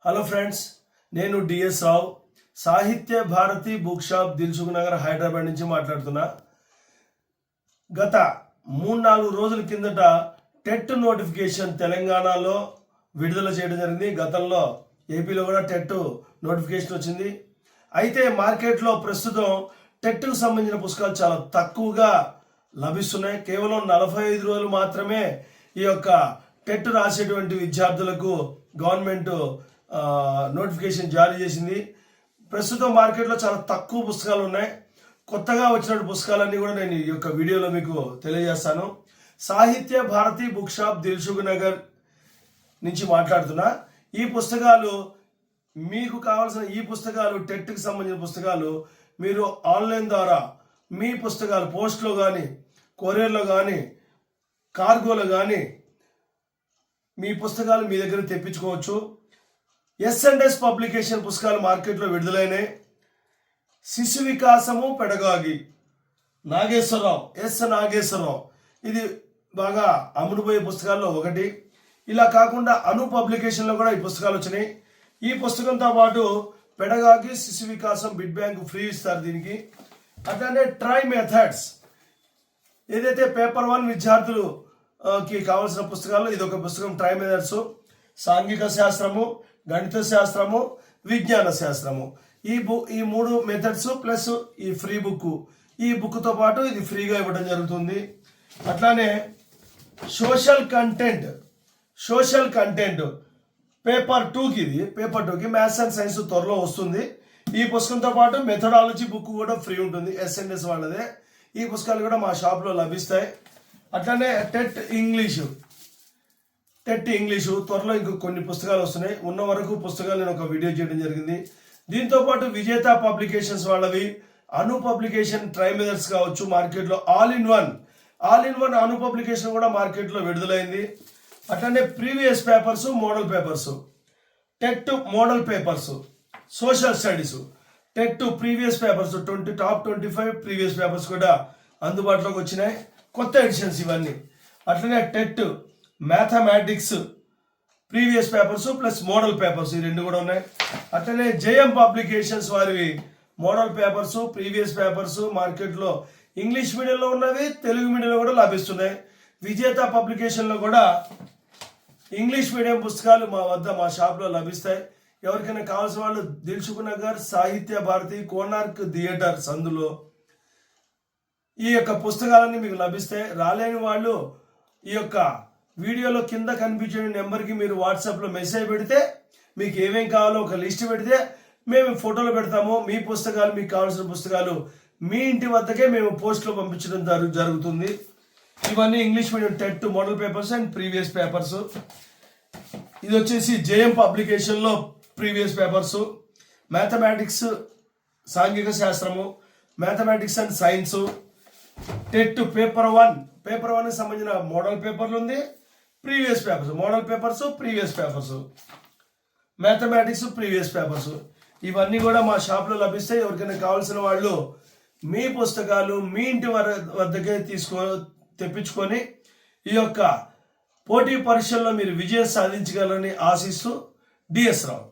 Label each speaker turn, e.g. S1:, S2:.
S1: Hello friends, నేను DS రావు, సాహిత్య Bharati book shop, Dilsukh Nagar, Hyderabad నుంచి మాట్లాడుతున్నా. గత 3-4 రోజుల కిందట టెట్ నోటిఫికేషన్ తెలంగాణలో విడుదల చేయడం జరిగింది. గతంలో ఏపీలో కూడా టెట్ నోటిఫికేషన్ వచ్చింది. అయితే మార్కెట్లో ప్రస్తుతం టెట్కు సంబంధించిన పుస్తకాలు చాలా తక్కువగా లభిస్తున్నాయి. కేవలం 45 రోజులు మాత్రమే ఈ యొక్క టెట్ రాసేటువంటి విద్యార్థులకు గవర్నమెంట్ నోటిఫికేషన్ జారీ చేసింది. ప్రస్తుతం మార్కెట్లో చాలా తక్కువ పుస్తకాలు ఉన్నాయి. కొత్తగా వచ్చిన పుస్తకాలన్నీ కూడా నేను ఈ యొక్క వీడియోలో మీకు తెలియజేస్తాను. సాహిత్య భారతి బుక్ షాప్, దిల్సుఖ్ నగర్ నుంచి మాట్లాడుతున్నా. ఈ పుస్తకాలు మీకు కావాల్సిన ఈ పుస్తకాలు టెట్కి సంబంధించిన పుస్తకాలు మీరు ఆన్లైన్ ద్వారా మీ పుస్తకాలు పోస్ట్లో కానీ, కొరియర్లో కానీ, కార్గోలో కానీ మీ పుస్తకాలు మీ దగ్గర తెప్పించుకోవచ్చు. S&S పబ్లికేషన్ పుస్తకాలు మార్కెట్లో విడుదలైనాయి. శిశు వికాసము పెడగాగి, నాగేశ్వరరావు ఇది బాగా అమ్ముడుపోయే పుస్తకాల్లో ఒకటి. ఇలా కాకుండా అను పబ్లికేషన్లో కూడా ఈ పుస్తకాలు వచ్చినాయి. ఈ పుస్తకంతో పాటు పెడగాగి, శిశు వికాసం, బిడ్ బ్యాంక్ ఫ్రీ ఇస్తారు దీనికి. అట్లానే ట్రై మెథడ్స్, ఏదైతే పేపర్ 1 విద్యార్థులకి కావాల్సిన పుస్తకాల్లో ఇది ఒక పుస్తకం. ట్రై మెథడ్స్, సాంఘిక శాస్త్రము, గణిత శాస్త్రము, విజ్ఞాన శాస్త్రము, ఈ 3 మెథడ్స్ ప్లస్ ఈ ఫ్రీ బుక్. ఈ బుక్తో పాటు ఇది ఫ్రీగా ఇవ్వడం జరుగుతుంది. అట్లానే సోషల్ కంటెంట్ పేపర్ 2కి మ్యాథ్స్ అండ్ సైన్స్ త్వరలో వస్తుంది. ఈ పుస్తకంతో పాటు మెథడాలజీ బుక్ కూడా ఫ్రీ ఉంటుంది, S&S వాళ్ళదే. ఈ పుస్తకాలు కూడా మా షాప్లో లభిస్తాయి. అట్లానే టెట్ ఇంగ్లీషు త్వరలో ఇంకో కొన్ని పుస్తకాలు వస్తున్నాయి. ఉన్న వరకు పుస్తకాలు నేను ఒక వీడియో చేయడం జరిగింది. దీంతో పాటు విజేత పబ్లికేషన్స్ వాళ్ళవి అను పబ్లికేషన్, ట్రై మెథడ్స్ కావచ్చు మార్కెట్లో ఆల్ ఇన్ వన్ అను పబ్లికేషన్ కూడా మార్కెట్లో విడుదలైంది. అట్లనే previous papers, model papers, TET model papers, social studies, TET previous papers, top 25 previous papers కూడా అందుబాటులోకి వచ్చినాయి. కొత్త ఎడిషన్స్ ఇవన్నీ. అట్లనే TET mathematics previous papers plus model papers, ఈ 2 కూడా ఉన్నాయి. అట్లనే జేఎం పబ్లికేషన్స్ వారివి మోడల్ పేపర్స్, ప్రీవియస్ పేపర్స్ మార్కెట్లో ఇంగ్లీష్ మీడియంలో ఉన్నవి, తెలుగు మీడియంలో కూడా లభిస్తున్నాయి. విజేత పబ్లికేషన్లో కూడా ఇంగ్లీష్ మీడియం పుస్తకాలు మా షాప్లో లభిస్తాయి. ఎవరికైనా కావాల్సిన వాళ్ళు దిల్సుఖ్ నగర్, సాహిత్య భారతి, కోనార్క్ థియేటర్ సందులో ఈ యొక్క పుస్తకాలన్నీ మీకు లభిస్తాయి. రాలేని వాళ్ళు ఈ యొక్క వీడియోలో కింద కనిపించే నెంబర్కి మీరు వాట్సాప్లో మెసేజ్ పెడితే మీకు ఏమేం కావాలో ఒక లిస్ట్ పెడితే మేము ఫోటోలు పెడతాము. మీ పుస్తకాలు, మీకు కావాల్సిన పుస్తకాలు మీ ఇంటి వద్దకే మేము పోస్ట్లో పంపించడం జరుగుతుంది. ఇవన్నీ English medium TET model papers and previous papers. ఇది వచ్చేసి జేఎం పబ్లికేషన్లో ప్రీవియస్ పేపర్స్, మ్యాథమెటిక్స్, సాంఘిక శాస్త్రము, mathematics and science, TET paper 1కి సంబంధించిన మోడల్ పేపర్లు ఉంది, previous papers, model papers, previous papers, mathematics, previous papers. ఇవన్నీ కూడా మా షాప్లో లభిస్తాయి. ఎవరికైనా కావాల్సిన వాళ్ళు మీ పుస్తకాలు మీ ఇంటి వద్దకే తెప్పించుకొని ఈ యొక్క పోటీ పరీక్షల్లో మీరు విజయం సాధించగలరని ఆశిస్తూ డిఎస్ రావు.